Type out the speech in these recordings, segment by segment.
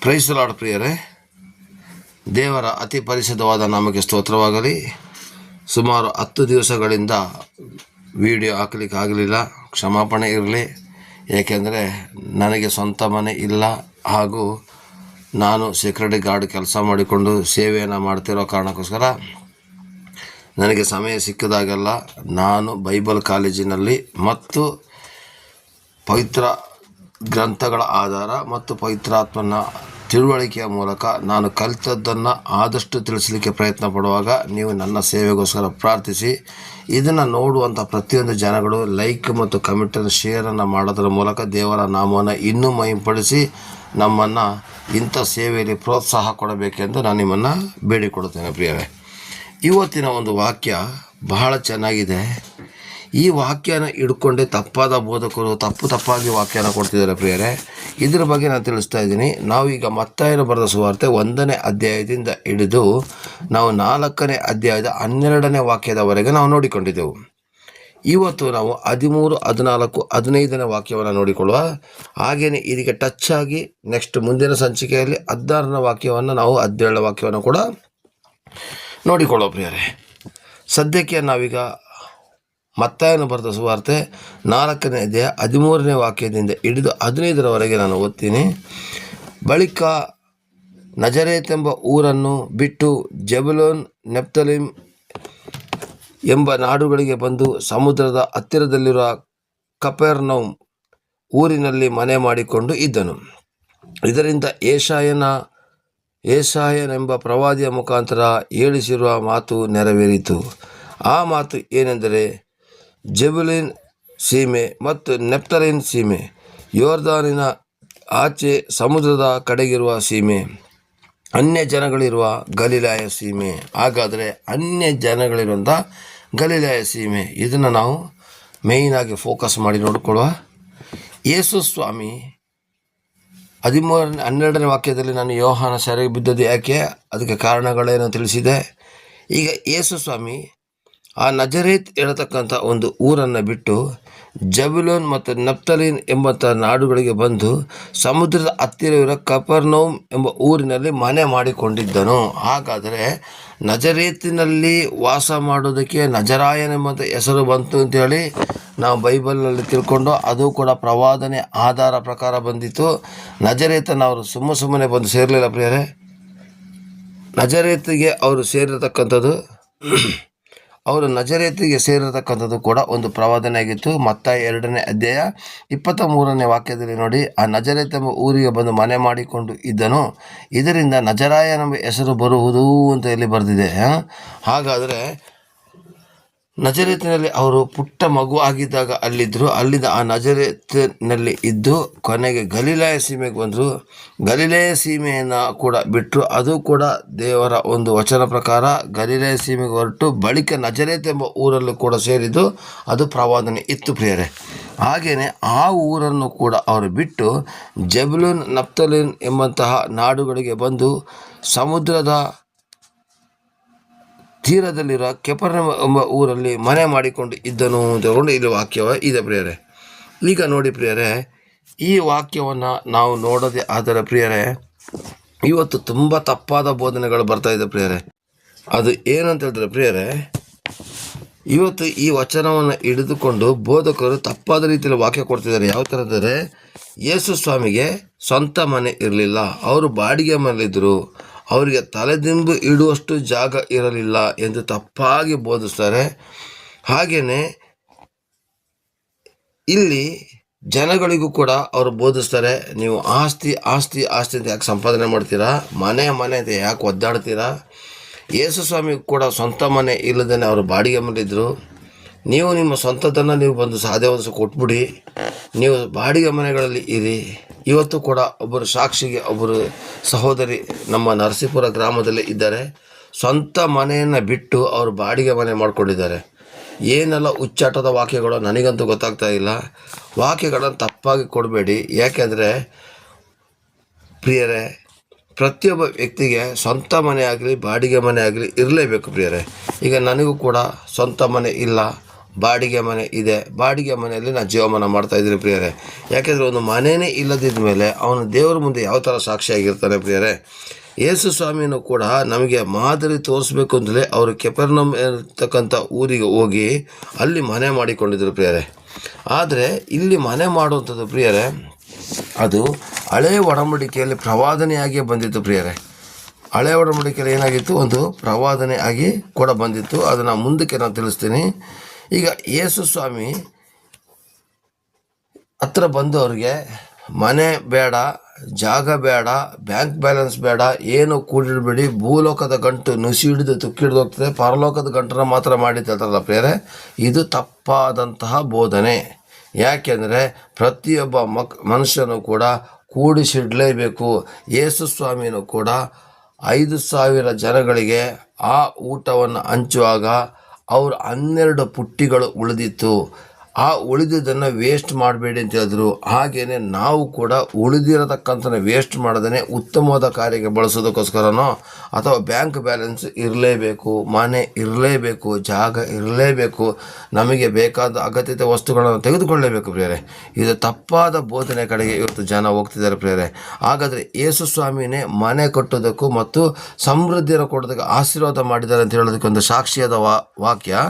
Price the lord ಪ್ರಿಯರೇ, ದೇವರ ಅತಿ ಪರಿಶುದ್ಧವಾದ ನಾಮಕ್ಕೆ ಸ್ತೋತ್ರವಾಗಲಿ. ಸುಮಾರು 10 ದಿವಸಗಳಿಂದ ವಿಡಿಯೋ ಹಾಕಲಿಕ್ಕೆ ಆಗಲಿಲ್ಲ, ಕ್ಷಮಾಪಣೆ ಇರಲಿ. ಏಕೆಂದರೆ ನನಗೆ ಸ್ವಂತ ಮನೆ ಇಲ್ಲ, ಹಾಗೂ ನಾನು ಸೆಕ್ಯೂರಿಟಿ ಗಾರ್ಡ್ ಕೆಲಸ ಮಾಡಿಕೊಂಡು ಸೇವೆಯನ್ನು ಮಾಡ್ತಿರೋ ಕಾರಣಕ್ಕೋಸ್ಕರ ನನಗೆ ಸಮಯ ಸಿಕ್ಕಿದಾಗೆಲ್ಲ ನಾನು ಬೈಬಲ್ ಕಾಲೇಜಿನಲ್ಲಿ ಮತ್ತು ಪವಿತ್ರ ಗ್ರಂಥಗಳ ಆಧಾರ ಮತ್ತು ಪವಿತ್ರಾತ್ಮನ ತಿಳುವಳಿಕೆಯ ಮೂಲಕ ನಾನು ಕಲಿತದ್ದನ್ನು ಆದಷ್ಟು ತಿಳಿಸಲಿಕ್ಕೆ ಪ್ರಯತ್ನ ಪಡುವಾಗ ನೀವು ನನ್ನ ಸೇವೆಗೋಸ್ಕರ ಪ್ರಾರ್ಥಿಸಿ. ಇದನ್ನು ನೋಡುವಂಥ ಪ್ರತಿಯೊಂದು ಜನಗಳು ಲೈಕ್ ಮತ್ತು ಕಮೆಂಟನ್ನು ಶೇರನ್ನು ಮಾಡೋದ್ರ ಮೂಲಕ ದೇವರ ನಾಮವನ್ನು ಇನ್ನೂ ಮಹಿಂಪಡಿಸಿ ನಮ್ಮನ್ನು ಇಂಥ ಸೇವೆಯಲ್ಲಿ ಪ್ರೋತ್ಸಾಹ ಕೊಡಬೇಕೆಂದು ನಾನು ನಿಮ್ಮನ್ನು ಬೇಡಿಕೊಡುತ್ತೇನೆ. ಪ್ರಿಯವೇ, ಇವತ್ತಿನ ಒಂದು ವಾಕ್ಯ ಬಹಳ ಚೆನ್ನಾಗಿದೆ. ಈ ವಾಕ್ಯನ ಹಿಡ್ಕೊಂಡೆ ತಪ್ಪಾದ ಬೋಧಕರು ತಪ್ಪಾಗಿ ವಾಕ್ಯನ ಕೊಡ್ತಿದ್ದಾರೆ. ಪ್ರಿಯರೇ, ಇದ್ರ ಬಗ್ಗೆ ನಾನು ತಿಳಿಸ್ತಾ ಇದ್ದೀನಿ. ನಾವೀಗ ಮತ್ತಾಯನ ಬರೆದ ಸುವಾರ್ತೆ 1ನೇ ಅಧ್ಯಾಯದಿಂದ ಹಿಡಿದು ನಾವು 4ನೇ ಅಧ್ಯಾಯದ 12ನೇ ವಾಕ್ಯದವರೆಗೆ ನಾವು ನೋಡಿಕೊಂಡಿದ್ದೆವು. ಇವತ್ತು ನಾವು 13, 14, 15ನೇ ವಾಕ್ಯವನ್ನು ನೋಡಿಕೊಳ್ಳುವ. ಹಾಗೆಯೇ ಇದಕ್ಕೆ ಟಚ್ ಆಗಿ ನೆಕ್ಸ್ಟ್ ಮುಂದಿನ ಸಂಚಿಕೆಯಲ್ಲಿ 16ನೇ ವಾಕ್ಯವನ್ನು ನಾವು 17ನೇ ವಾಕ್ಯವನ್ನು ಕೂಡ ನೋಡಿಕೊಳ್ಳೋ. ಪ್ರಿಯರೇ, ಸದ್ಯಕ್ಕೆ ನಾವೀಗ ಮತ್ತಾಯನ ಬರೆದ ಸುವಾರ್ತೆ 4ನೇ ಅಧ್ಯಾಯ 13ನೇ ವಾಕ್ಯದಿಂದ ಹಿಡಿದು 15ರವರೆಗೆ ನಾನು ಓದ್ತೀನಿ. ಬಳಿಕ ನಜರೇತೆಂಬ ಊರನ್ನು ಬಿಟ್ಟು ಜೆಬುಲೂನ್, ನೆಫ್ತಲಿಮ್ ಎಂಬ ನಾಡುಗಳಿಗೆ ಬಂದು ಸಮುದ್ರದ ಹತ್ತಿರದಲ್ಲಿರುವ ಕಪೆರ್ನೌಮ್ ಊರಿನಲ್ಲಿ ಮನೆ ಮಾಡಿಕೊಂಡು ಇದ್ದನು. ಇದರಿಂದ ಏಷಾಯನೆಂಬ ಪ್ರವಾದಿಯ ಮುಖಾಂತರ ಹೇಳಿಸಿರುವ ಮಾತು ನೆರವೇರಿತು. ಆ ಮಾತು ಏನೆಂದರೆ, ಜೆಬುಲೂನ್ ಸೀಮೆ ಮತ್ತು ನೆಫ್ತಲಿಮ್ ಸೀಮೆ, ಯೋರ್ದಾನಿನ ಆಚೆ ಸಮುದ್ರದ ಕಡೆಗಿರುವ ಸೀಮೆ, ಅನ್ಯ ಜನಗಳಿರುವ ಗಲಿಲಾಯ ಸೀಮೆ. ಹಾಗಾದರೆ ಅನ್ಯ ಜನಗಳಿರುವಂಥ ಗಲಿಲಾಯ ಸೀಮೆ, ಇದನ್ನು ನಾವು ಮೇಯ್ನಾಗಿ ಫೋಕಸ್ ಮಾಡಿ ನೋಡಿಕೊಳ್ಳುವ. ಯೇಸು ಸ್ವಾಮಿ 12ನೇ ವಾಕ್ಯದಲ್ಲಿ ನಾನು ಯೋಹಾನ ಸೆರೆಗೆ ಬಿದ್ದದ್ದು ಯಾಕೆ, ಅದಕ್ಕೆ ಕಾರಣಗಳೇನು ತಿಳಿಸಿದೆ. ಈಗ ಯೇಸು ಸ್ವಾಮಿ ಆ ನಜರೇತ್ ಹೇಳತಕ್ಕಂಥ ಒಂದು ಊರನ್ನು ಬಿಟ್ಟು ಜೆಬುಲೂನ್ ಮತ್ತು ನಫ್ತಲಿಮ್ ಎಂಬಂಥ ನಾಡುಗಳಿಗೆ ಬಂದು ಸಮುದ್ರದ ಹತ್ತಿರವಿರೋ ಕಪೆರ್ನೌಮ್ ಎಂಬ ಊರಿನಲ್ಲಿ ಮನೆ ಮಾಡಿಕೊಂಡಿದ್ದನು. ಹಾಗಾದರೆ ನಜರೇತಿನಲ್ಲಿ ವಾಸ ಮಾಡೋದಕ್ಕೆ ನಜರಾಯನೆಂಬಂಥ ಹೆಸರು ಬಂತು ಅಂತೇಳಿ ನಾವು ಬೈಬಲ್ನಲ್ಲಿ ತಿಳ್ಕೊಂಡು, ಅದು ಕೂಡ ಪ್ರವಾದನೆ ಆಧಾರ ಪ್ರಕಾರ ಬಂದಿತ್ತು. ನಜರೇತನ್ನು ಅವರು ಸುಮ್ಮನೆ ಬಂದು ಸೇರಲಿಲ್ಲ. ಪ್ರಿಯರೇ, ನಜರೇತಿಗೆ ಅವರು ಸೇರಿರತಕ್ಕಂಥದ್ದು ಕೂಡ ಒಂದು ಪ್ರವಾದನೆ ಆಗಿತ್ತು. ಮತ್ತಾಯ 2ನೇ ಅಧ್ಯಾಯ 23ನೇ ವಾಕ್ಯದಲ್ಲಿ ನೋಡಿ, ಆ ನಜರೇತ್ ಎಂಬ ಊರಿಗೆ ಬಂದು ಮನೆ ಮಾಡಿಕೊಂಡು ಇದ್ದನು, ಇದರಿಂದ ನಜರಾಯನೆಂಬ ಹೆಸರು ಬರುವುದು ಅಂತ ಇಲ್ಲಿ ಬರೆದಿದೆ. ಹಾಗಾದರೆ ನಜರೇತಿನಲ್ಲಿ ಅವರು ಪುಟ್ಟ ಮಗು ಆಗಿದ್ದಾಗ ಅಲ್ಲಿದ್ದರು. ಅಲ್ಲಿಂದ ಆ ನಜರೇತಿನಲ್ಲಿ ಇದ್ದು ಕೊನೆಗೆ ಗಲಿಲಾಯ ಸೀಮೆಗೆ ಬಂದರು. ಗಲಿಲಾಯ ಸೀಮೆಯನ್ನು ಕೂಡ ಬಿಟ್ಟರು. ಅದು ಕೂಡ ದೇವರ ಒಂದು ವಚನ ಪ್ರಕಾರ ಗಲಿಲಾಯ ಸೀಮೆಗೆ ಹೊರಟು ಬಳಿಕ ನಜರೇತ್ ಎಂಬ ಊರಲ್ಲೂ ಕೂಡ ಸೇರಿದ್ದು ಅದು ಪ್ರವಾದನೆ ಇತ್ತು. ಪ್ರಿಯರೇ, ಹಾಗೆಯೇ ಆ ಊರನ್ನು ಕೂಡ ಅವರು ಬಿಟ್ಟು ಜೆಬುಲೂನ್, ನಫ್ತಲಿಮ್ ಎಂಬಂತಹ ನಾಡುಗಳಿಗೆ ಬಂದು ಸಮುದ್ರದ ತೀರದಲ್ಲಿರುವ ಕಪೆರ್ನೌಮ್ ಎಂಬ ಊರಲ್ಲಿ ಮನೆ ಮಾಡಿಕೊಂಡು ಇದ್ದನು ಅಂತಕೊಂಡು ಇಲ್ಲಿ ವಾಕ್ಯ ಇದೆ. ಪ್ರಿಯರೇ, ಈಗ ನೋಡಿ ಪ್ರಿಯರೇ, ಈ ವಾಕ್ಯವನ್ನು ನಾವು ನೋಡೋದೇ ಆದರೆ ಪ್ರಿಯರೇ, ಇವತ್ತು ತುಂಬ ತಪ್ಪಾದ ಬೋಧನೆಗಳು ಬರ್ತಾಯಿದೆ. ಪ್ರಿಯರೇ, ಅದು ಏನಂತ ಹೇಳಿದ್ರೆ ಪ್ರಿಯರೇ, ಇವತ್ತು ಈ ವಚನವನ್ನು ಹಿಡಿದುಕೊಂಡು ಬೋಧಕರು ತಪ್ಪಾದ ರೀತಿಯಲ್ಲಿ ವಾಕ್ಯ ಕೊಡ್ತಿದ್ದಾರೆ. ಯಾವ ಥರ ಅಂದರೆ, ಯೇಸು ಸ್ವಾಮಿಗೆ ಸ್ವಂತ ಮನೆ ಇರಲಿಲ್ಲ, ಅವರು ಬಾಡಿಗೆ ಮನೆಯಲ್ಲಿದ್ದರು, ಅವರಿಗೆ ತಲೆದಿಂಬು ಇಡುವಷ್ಟು ಜಾಗ ಇರಲಿಲ್ಲ ಎಂದು ತಪ್ಪಾಗಿ ಬೋಧಿಸ್ತಾರೆ. ಹಾಗೆಯೇ ಇಲ್ಲಿ ಜನಗಳಿಗೂ ಕೂಡ ಅವರು ಬೋಧಿಸ್ತಾರೆ, ನೀವು ಆಸ್ತಿ ಅಂತ ಯಾಕೆ ಸಂಪಾದನೆ ಮಾಡ್ತೀರಾ, ಮನೆ ಅಂತ ಯಾಕೆ ಒದ್ದಾಡ್ತೀರಾ. ಯೇಸು ಸ್ವಾಮಿಗೂ ಕೂಡ ಸ್ವಂತ ಮನೆ ಇಲ್ಲದೇ ಅವರು ಬಾಡಿಗೆ ಮನೆಯಿದ್ದರು. ನೀವು ನಿಮ್ಮ ಸ್ವಂತದನ್ನು ನೀವು ಬಂದು ಸಾಧ್ಯ ಕೊಟ್ಬಿಡಿ, ನೀವು ಬಾಡಿಗೆ ಮನೆಗಳಲ್ಲಿ ಇರಿ. ಇವತ್ತು ಕೂಡ ಒಬ್ಬರು ಸಾಕ್ಷಿಗೆ ಒಬ್ಬರು ಸಹೋದರಿ ನಮ್ಮ ನರಸೀಪುರ ಗ್ರಾಮದಲ್ಲಿ ಇದ್ದಾರೆ. ಸ್ವಂತ ಮನೆಯನ್ನು ಬಿಟ್ಟು ಅವರು ಬಾಡಿಗೆ ಮನೆ ಮಾಡ್ಕೊಂಡಿದ್ದಾರೆ. ಏನೆಲ್ಲ ಹುಚ್ಚಾಟದ ವಾಕ್ಯಗಳು ನನಗಂತೂ ಗೊತ್ತಾಗ್ತಾ ಇಲ್ಲ. ವಾಕ್ಯಗಳನ್ನು ತಪ್ಪಾಗಿ ಕೊಡಬೇಡಿ. ಯಾಕೆಂದರೆ ಪ್ರಿಯರೇ, ಪ್ರತಿಯೊಬ್ಬ ವ್ಯಕ್ತಿಗೆ ಸ್ವಂತ ಮನೆ ಆಗಲಿ ಬಾಡಿಗೆ ಮನೆ ಆಗಲಿ ಇರಲೇಬೇಕು. ಪ್ರಿಯರೇ, ಈಗ ನನಗೂ ಕೂಡ ಸ್ವಂತ ಮನೆ ಇಲ್ಲ, ಬಾಡಿಗೆ ಮನೆ ಇದೆ, ಬಾಡಿಗೆ ಮನೆಯಲ್ಲಿ ನಾನು ಜೀವಮಾನ ಮಾಡ್ತಾ ಇದ್ದೀನಿ ಪ್ರಿಯರೇ. ಯಾಕೆಂದರೆ ಒಂದು ಮನೆಯೇ ಇಲ್ಲದಿದ್ದ ಮೇಲೆ ಅವನು ದೇವರ ಮುಂದೆ ಯಾವ ಥರ ಸಾಕ್ಷಿಯಾಗಿರ್ತಾನೆ ಪ್ರಿಯರೇ. ಯೇಸು ಸ್ವಾಮಿನೂ ಕೂಡ ನಮಗೆ ಮಾದರಿ ತೋರಿಸ್ಬೇಕು ಅಂತಲೇ ಅವರು ಕೆಪೆರ್ನೌಮ್ ಇರ್ತಕ್ಕಂಥ ಊರಿಗೆ ಹೋಗಿ ಅಲ್ಲಿ ಮನೆ ಮಾಡಿಕೊಂಡಿದ್ದರು ಪ್ರಿಯರೇ. ಆದರೆ ಇಲ್ಲಿ ಮನೆ ಮಾಡುವಂಥದ್ದು ಪ್ರಿಯರೇ, ಅದು ಹಳೆಯ ಒಡಂಬಡಿಕೆಯಲ್ಲಿ ಪ್ರವಾದನೆಯಾಗಿಯೇ ಬಂದಿತ್ತು ಪ್ರಿಯರೇ. ಹಳೆಯ ಒಡಂಬಡಿಕೆಯಲ್ಲಿ ಏನಾಗಿತ್ತು, ಒಂದು ಪ್ರವಾದನೆ ಆಗಿ ಕೂಡ ಬಂದಿತ್ತು. ಅದನ್ನು ಮುಂದಕ್ಕೆ ನಾನು ತಿಳಿಸ್ತೀನಿ. ಈಗ ಯೇಸು ಸ್ವಾಮಿ ಹತ್ರ ಬಂದವ್ರಿಗೆ ಮನೆ ಬೇಡ, ಜಾಗ ಬೇಡ, ಬ್ಯಾಂಕ್ ಬ್ಯಾಲೆನ್ಸ್ ಬೇಡ, ಏನು ಕೂಡಿಡಬೇಡಿ, ಭೂಲೋಕದ ಗಂಟು ನುಸಿ ಹಿಡಿದು ತುಕ್ಕಿಡಿದು ಹೋಗ್ತದೆ, ಪರಲೋಕದ ಗಂಟನ್ನು ಮಾತ್ರ ಮಾಡಿದ್ದಲ್ಲ ಪ್ರಿಯರೇ. ಇದು ತಪ್ಪಾದಂತಹ ಬೋಧನೆ. ಯಾಕೆಂದರೆ ಪ್ರತಿಯೊಬ್ಬ ಮನುಷ್ಯನೂ ಕೂಡ ಕೂಡಿಸಿಡಲೇಬೇಕು. ಯೇಸು ಸ್ವಾಮಿನೂ ಕೂಡ 5,000 ಜನಗಳಿಗೆ ಆ ಊಟವನ್ನು ಹಂಚುವಾಗ ಅವರು 12 ಪುಟ್ಟಿಗಳು ಉಳಿದಿತ್ತು. ಆ ಉಳಿದಿದ್ದನ್ನು ವೇಸ್ಟ್ ಮಾಡಬೇಡಿ ಅಂತ ಹೇಳಿದ್ರು. ಹಾಗೆಯೇ ನಾವು ಕೂಡ ಉಳಿದಿರತಕ್ಕಂಥ ವೇಸ್ಟ್ ಮಾಡದೇ ಉತ್ತಮವಾದ ಕಾರ್ಯಕ್ಕೆ ಬಳಸೋದಕ್ಕೋಸ್ಕರನೋ ಅಥವಾ ಬ್ಯಾಂಕ್ ಬ್ಯಾಲೆನ್ಸ್ ಇರಲೇಬೇಕು, ಮನೆ ಇರಲೇಬೇಕು, ಜಾಗ ಇರಲೇಬೇಕು, ನಮಗೆ ಬೇಕಾದ ಅಗತ್ಯತೆ ವಸ್ತುಗಳನ್ನು ತೆಗೆದುಕೊಳ್ಳಲೇಬೇಕು ಪ್ರಿಯರೇ. ಇದು ತಪ್ಪಾದ ಬೋಧನೆ ಕಡೆಗೆ ಇವತ್ತು ಜನ ಹೋಗ್ತಿದ್ದಾರೆ ಪ್ರಿಯರೇ. ಹಾಗಾದರೆ ಯೇಸು ಸ್ವಾಮಿನೇ ಮನೆ ಕಟ್ಟೋದಕ್ಕೂ ಮತ್ತು ಸಮೃದ್ಧಿಯನ್ನು ಕೊಡೋದಕ್ಕೆ ಆಶೀರ್ವಾದ ಮಾಡಿದ್ದಾರೆ ಅಂತ ಹೇಳೋದಕ್ಕೆ ಒಂದು ಸಾಕ್ಷಿಯಾದ ವಾಕ್ಯ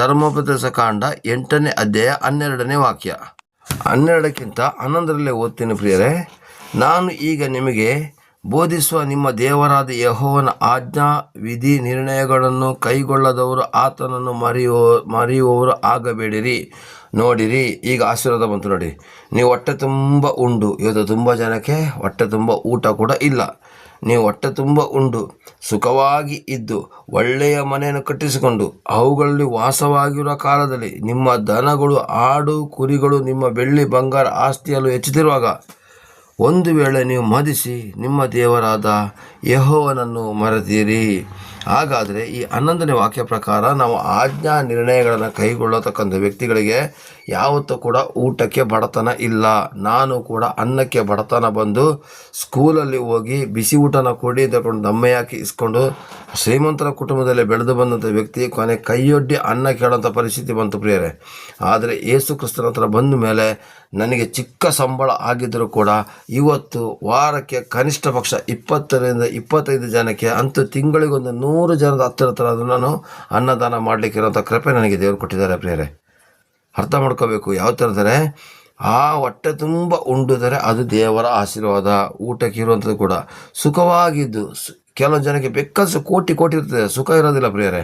ಧರ್ಮೋಪದೇಶ ಕಾಂಡ 8ನೇ ಅಧ್ಯಾಯ 12ನೇ ವಾಕ್ಯ. 12ಕ್ಕಿಂತ 11ರಲ್ಲೇ ಓದ್ತೀನಿ ಪ್ರಿಯರೇ. ನಾನು ಈಗ ನಿಮಗೆ ಬೋಧಿಸುವ ನಿಮ್ಮ ದೇವರಾದ ಯೆಹೋವನ ಆಜ್ಞಾ ವಿಧಿ ನಿರ್ಣಯಗಳನ್ನು ಕೈಗೊಳ್ಳದವರು ಆತನನ್ನು ಮರೆಯುವವರು ಆಗಬೇಡಿರಿ. ನೋಡಿರಿ, ಈಗ ಆಶೀರ್ವಾದ ಬಂತು ನೋಡಿ. ನೀವು ಹೊಟ್ಟೆ ತುಂಬ ಉಂಡು, ಇವತ್ತು ತುಂಬ ಜನಕ್ಕೆ ಹೊಟ್ಟೆ ತುಂಬ ಊಟ ಕೂಡ ಇಲ್ಲ. ನೀವು ಹೊಟ್ಟೆ ತುಂಬ ಉಂಡು ಸುಖವಾಗಿ ಇದ್ದು ಒಳ್ಳೆಯ ಮನೆಯನ್ನು ಕಟ್ಟಿಸಿಕೊಂಡು ಅವುಗಳಲ್ಲಿ ವಾಸವಾಗಿರುವ ಕಾಲದಲ್ಲಿ ನಿಮ್ಮ ದನಗಳು, ಆಡು, ಕುರಿಗಳು, ನಿಮ್ಮ ಬೆಳ್ಳಿ ಬಂಗಾರ ಆಸ್ತಿಯಲ್ಲೂ ಹೆಚ್ಚುತ್ತಿರುವಾಗ ಒಂದು ವೇಳೆ ನೀವು ಮದಿಸಿ ನಿಮ್ಮ ದೇವರಾದ ಯೆಹೋವನನ್ನು ಮರೆತೀರಿ. ಹಾಗಾದರೆ ಈ 11ನೇ ವಾಕ್ಯ ಪ್ರಕಾರ ನಾವು ಆಜ್ಞಾ ನಿರ್ಣಯಗಳನ್ನು ಕೈಗೊಳ್ಳತಕ್ಕಂಥ ವ್ಯಕ್ತಿಗಳಿಗೆ ಯಾವತ್ತೂ ಕೂಡ ಊಟಕ್ಕೆ ಬಡತನ ಇಲ್ಲ. ನಾನು ಕೂಡ ಅನ್ನಕ್ಕೆ ಬಡತನ ಬಂದು ಸ್ಕೂಲಲ್ಲಿ ಹೋಗಿ ಬಿಸಿ ಊಟನ ಕೊಡಿ ತಗೊಂಡು ದಮ್ಮೆಯಾಕಿ ಇಸ್ಕೊಂಡು ಶ್ರೀಮಂತರ ಕುಟುಂಬದಲ್ಲಿ ಬೆಳೆದು ಬಂದಂಥ ವ್ಯಕ್ತಿ ಕೊನೆ ಕೈಯೊಡ್ಡಿ ಅನ್ನ ಕೇಳೋಂಥ ಪರಿಸ್ಥಿತಿ ಬಂತು ಪ್ರಿಯರೇ. ಆದರೆ ಯೇಸು ಕ್ರಿಸ್ತನ ಹತ್ರ ಬಂದ ಮೇಲೆ ನನಗೆ ಚಿಕ್ಕ ಸಂಬಳ ಆಗಿದ್ದರೂ ಕೂಡ ಇವತ್ತು ವಾರಕ್ಕೆ ಕನಿಷ್ಠ ಪಕ್ಷ 20ರಿಂದ 25 ಜನಕ್ಕೆ, ಅಂತೂ ತಿಂಗಳಿಗೊಂದು 100 ಜನದ ಹತ್ತಿರ ನಾನು ಅನ್ನದಾನ ಮಾಡಲಿಕ್ಕಿರೋಂಥ ಕೃಪೆ ನನಗೆ ದೇವರು ಕೊಟ್ಟಿದ್ದಾರೆ ಪ್ರಿಯರೇ. ಅರ್ಥ ಮಾಡ್ಕೋಬೇಕು. ಯಾವ ಥರದರೆ ಆ ಹೊಟ್ಟೆ ತುಂಬ ಉಂಡಿದರೆ ಅದು ದೇವರ ಆಶೀರ್ವಾದ. ಊಟಕ್ಕೆ ಇರುವಂಥದ್ದು ಕೂಡ ಸುಖವಾಗಿದ್ದು, ಕೆಲವೊಂದು ಜನಕ್ಕೆ ಬೇಕಾದಷ್ಟು ಕೋಟಿ ಇರ್ತದೆ, ಸುಖ ಇರೋದಿಲ್ಲ ಪ್ರಿಯರೇ.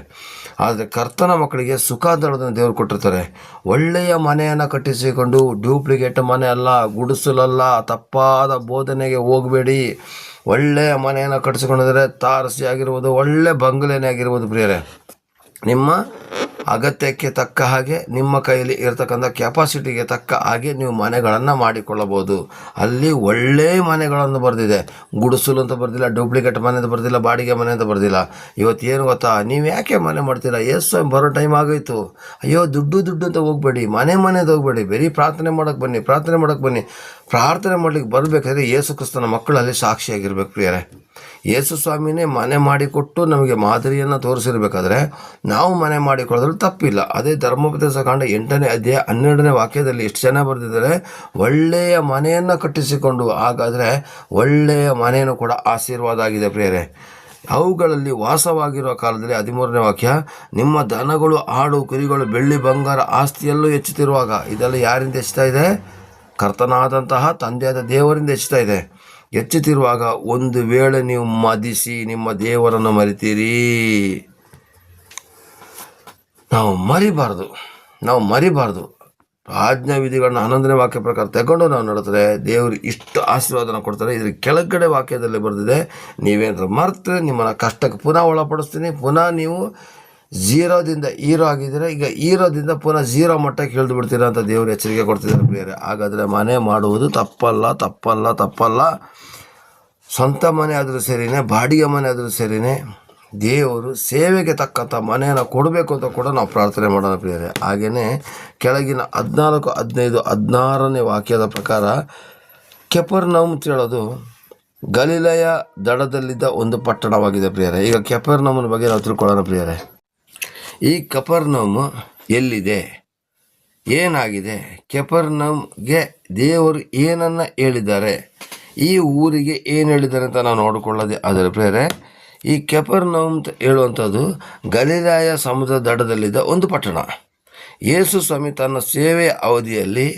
ಆದರೆ ಕರ್ತನ ಮಕ್ಕಳಿಗೆ ಸುಖ ದಳದನ್ನು ದೇವರು ಕೊಟ್ಟಿರ್ತಾರೆ. ಒಳ್ಳೆಯ ಮನೆಯನ್ನು ಕಟ್ಟಿಸಿಕೊಂಡು, ಡೂಪ್ಲಿಕೇಟ್ ಮನೆ ಅಲ್ಲ, ಗುಡಿಸಲಲ್ಲ, ತಪ್ಪಾದ ಬೋಧನೆಗೆ ಹೋಗಬೇಡಿ. ಒಳ್ಳೆಯ ಮನೆಯನ್ನು ಕಟ್ಟಿಸಿಕೊಂಡಿದ್ರೆ ತಾರಸಿ ಆಗಿರ್ಬೋದು, ಒಳ್ಳೆ ಬಂಗಲೆನೇ ಆಗಿರ್ಬೋದು ಪ್ರಿಯರೇ. ನಿಮ್ಮ ಅಗತ್ಯಕ್ಕೆ ತಕ್ಕ ಹಾಗೆ, ನಿಮ್ಮ ಕೈಯಲ್ಲಿ ಇರತಕ್ಕಂಥ ಕೆಪಾಸಿಟಿಗೆ ತಕ್ಕ ಹಾಗೆ ನೀವು ಮನೆಗಳನ್ನು ಮಾಡಿಕೊಳ್ಳಬಹುದು. ಅಲ್ಲಿ ಒಳ್ಳೆಯ ಮನೆಗಳನ್ನು ಬರೆದಿದೆ, ಗುಡಿಸಲು ಅಂತ ಬರೆದಿಲ್ಲ, ಡೂಪ್ಲಿಕೇಟ್ ಮನೆ ಅಂತ ಬರೆದಿಲ್ಲ, ಬಾಡಿಗೆ ಮನೆ ಅಂತ ಬರೆದಿಲ್ಲ. ಇವತ್ತೇನು ಗೊತ್ತಾ, ನೀವು ಯಾಕೆ ಮನೆ ಮಾಡ್ತೀರಾ? ಯೇಸು ಬರೋ ಟೈಮ್ ಆಗೋಯ್ತು. ಅಯ್ಯೋ ದುಡ್ಡು ಅಂತ ಹೋಗಬೇಡಿ, ಮನೆದು ಹೋಗಬೇಡಿ, ಬರೀ ಪ್ರಾರ್ಥನೆ ಮಾಡೋಕ್ಕೆ ಬನ್ನಿ. ಪ್ರಾರ್ಥನೆ ಮಾಡ್ಲಿಕ್ಕೆ ಬರಬೇಕಾದ್ರೆ ಯೇಸು ಕ್ರಿಸ್ತನ ಮಕ್ಕಳಲ್ಲಿ ಸಾಕ್ಷಿಯಾಗಿರ್ಬೇಕು ಪ್ರಿಯರೇ. ಯೇಸು ಸ್ವಾಮಿನೇ ಮನೆ ಮಾಡಿಕೊಟ್ಟು ನಮಗೆ ಮಾದರಿಯನ್ನು ತೋರಿಸಿರ್ಬೇಕಾದ್ರೆ ನಾವು ಮನೆ ಮಾಡಿಕೊಳ್ಳೋದ್ರಲ್ಲಿ ತಪ್ಪಿಲ್ಲ. ಅದೇ ಧರ್ಮೋಪದೇಶ ಕಾಂಡ 8ನೇ ಅಧ್ಯಾಯ 12ನೇ ವಾಕ್ಯದಲ್ಲಿ ಎಷ್ಟು ಜನ ಬರೆದಿದ್ದಾರೆ, ಒಳ್ಳೆಯ ಮನೆಯನ್ನು ಕಟ್ಟಿಸಿಕೊಂಡು. ಹಾಗಾದರೆ ಒಳ್ಳೆಯ ಮನೆಯೂ ಕೂಡ ಆಶೀರ್ವಾದ ಆಗಿದೆ ಪ್ರಿಯರೇ. ಅವುಗಳಲ್ಲಿ ವಾಸವಾಗಿರುವ ಕಾಲದಲ್ಲಿ 13ನೇ ವಾಕ್ಯ, ನಿಮ್ಮ ದನಗಳು, ಆಡು, ಕುರಿಗಳು, ಬೆಳ್ಳಿ ಬಂಗಾರ ಆಸ್ತಿಯಲ್ಲೂ ಹೆಚ್ಚುತ್ತಿರುವಾಗ. ಇದೆಲ್ಲ ಯಾರಿಂದ ಹೆಚ್ಚುತ್ತಾ ಇದೆ? ಕರ್ತನಾದಂತಹ ತಂದೆಯಾದ ದೇವರಿಂದ ಹೆಚ್ಚುತ್ತಾ ಇದೆ. ಹೆಚ್ಚುತ್ತಿರುವಾಗ ಒಂದು ವೇಳೆ ನೀವು ಮದಿಸಿ ನಿಮ್ಮ ದೇವರನ್ನು ಮರಿತೀರಿ. ನಾವು ಮರಿಬಾರ್ದು. ಆಜ್ಞಾ ವಿಧಿಗಳನ್ನ 11ನೇ ವಾಕ್ಯ ಪ್ರಕಾರ ತಗೊಂಡು ನಾವು ನಡೆದ್ರೆ ದೇವರು ಇಷ್ಟು ಆಶೀರ್ವಾದನ ಕೊಡ್ತಾರೆ. ಇದ್ರ ಕೆಳಗಡೆ ವಾಕ್ಯದಲ್ಲಿ ಬರೆದಿದೆ, ನೀವೇನಾದ್ರು ಮರೆತರೆ ನಿಮ್ಮನ್ನು ಕಷ್ಟಕ್ಕೆ ಪುನಃ ಒಳಪಡಿಸ್ತೀನಿ. ಪುನಃ ನೀವು 0ದಿಂದ ಹೀರೋ ಆಗಿದ್ದೀರಾ, ಈಗ ಹೀರೋದಿಂದ ಪುನಃ 0 ಮಟ್ಟಕ್ಕೆ ಇಳಿದು ಬಿಡ್ತೀರಾ ಅಂತ ದೇವರು ಎಚ್ಚರಿಕೆ ಕೊಡ್ತಿದ್ದಾರೆ ಪ್ರಿಯರೇ. ಹಾಗಾದರೆ ಮನೆ ಮಾಡುವುದು ತಪ್ಪಲ್ಲ. ಸ್ವಂತ ಮನೆ ಆದರೂ ಸರಿಯೇ, ಬಾಡಿಗೆ ಮನೆ ಆದರೂ ಸರಿಯೇ, ದೇವರು ಸೇವೆಗೆ ತಕ್ಕಂಥ ಮನೆಯನ್ನು ಕೊಡಬೇಕು ಅಂತ ಕೂಡ ನಾವು ಪ್ರಾರ್ಥನೆ ಮಾಡೋಣ ಪ್ರಿಯರೇ. ಹಾಗೆಯೇ ಕೆಳಗಿನ 14, 15, 16ನೇ ವಾಕ್ಯದ ಪ್ರಕಾರ ಕೆಪೆರ್ನೌಮ್ ಅಂತ ಹೇಳೋದು ಗಲಿಲಾಯ ದಡದಲ್ಲಿದ್ದ ಒಂದು ಪಟ್ಟಣವಾಗಿದೆ ಪ್ರಿಯರೇ. ಈಗ ಕೆಪೆರ್ನೌಮಿನ ಬಗ್ಗೆ ನಾವು ತಿಳ್ಕೊಳ್ಳೋಣ ಪ್ರಿಯರೇ. ಈ ಕೆಪೆರ್ನೌಮ್ ಎಲ್ಲಿದೆ? ಏನಾಗಿದೆ? ಕೆಫರ್ನೌಮ್ಗೆ ದೇವರು ಏನನ್ನು ಹೇಳಿದ್ದಾರೆ, ಈ ಊರಿಗೆ ಏನು ಹೇಳಿದ್ದಾರೆ ಅಂತ ನಾವು ನೋಡಿಕೊಳ್ಳೋದೆ ಅದರ ಪ್ರೇರೆ. ಈ ಕೆಫರ್ನೌಮ್ ಹೇಳುವಂಥದ್ದು ಗಲಿಲಾಯ ಸಮುದ್ರ ದಡದಲ್ಲಿದ್ದ ಒಂದು ಪಟ್ಟಣ. ಯೇಸು ಸ್ವಾಮಿ ತನ್ನ ಸೇವೆಯ ಅವಧಿಯಲ್ಲಿ